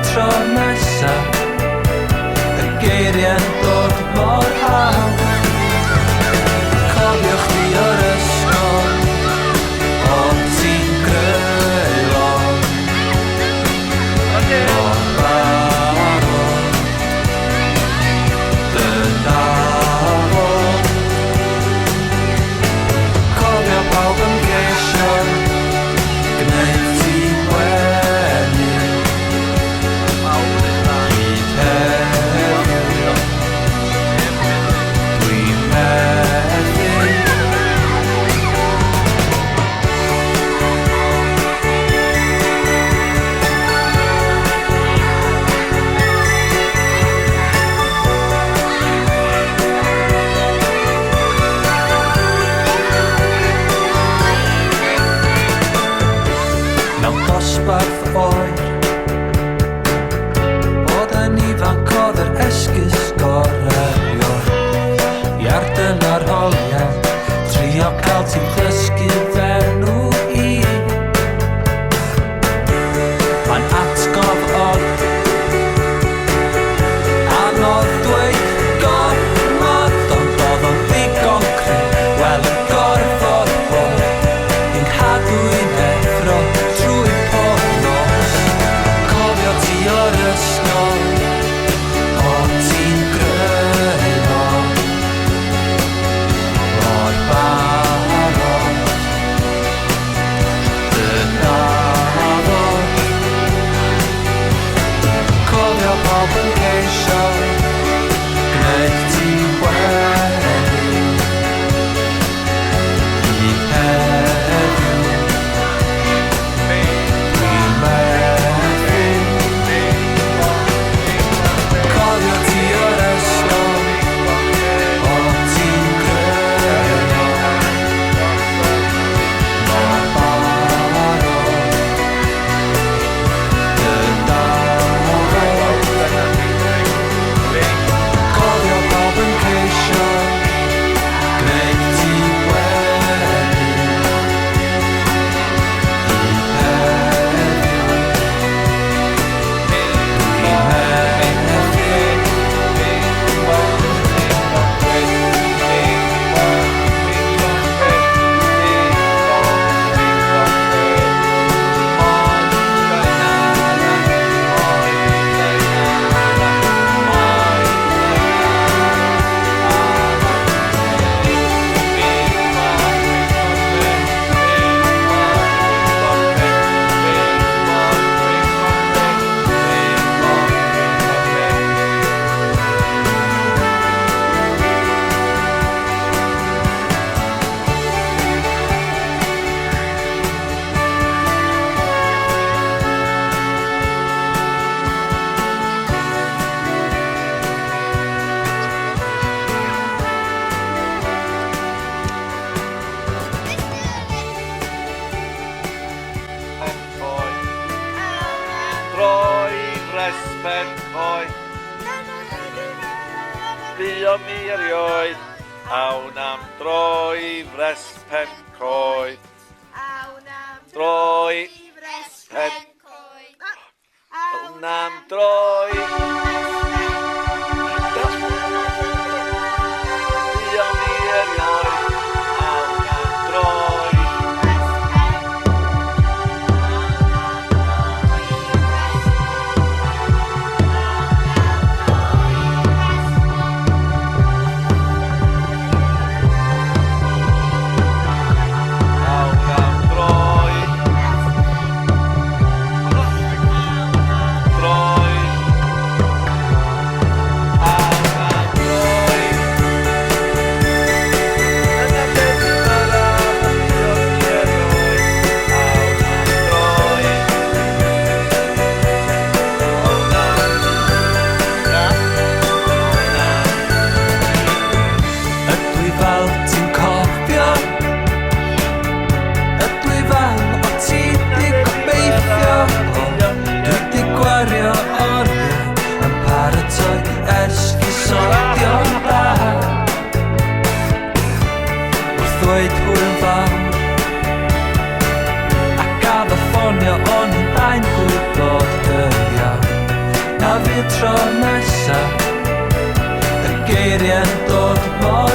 tro nesaf, y geiriau'n dod mor hawdd. Cofiwch chi o'r ysgol, o ti'n greulo'n mor barod, dy dafod. Cofio pawb yn geisio gwneud ti wenu, hyd heddiw dwi'n methu. Mewn dosbarth oer, bod yn ifanc oedd yr esgus gorau. Iard yn arholiad, trio cael ti'n ddysgu fenw i. Mae'n atgof od, anodd dweud gormod, ond oedd o'n ddigon creu. Wel y gorfod bod yn cadw i'n effro trwy pob nos. Cofio ti o'r ysgol, o ti'n greulo'n mor barod, dy dafod. Cofio pawb yn geisio gwneud ti wenu, hyd heddiw dwi'n methu. Cofio ti o'r ysgol, o ti'n greulo'n mor barod, dy dafod. Cofio pawb yn ceisio gwneud ti wenu, hyd heddiw dwi'n Droi respen coed, bu o mi erioed, awn am droi respen coed. Droi respen coed, awn am droi. Bu o mi erioed, awn am droi. Droi. A fi tro nesa y geiriau'n dod mor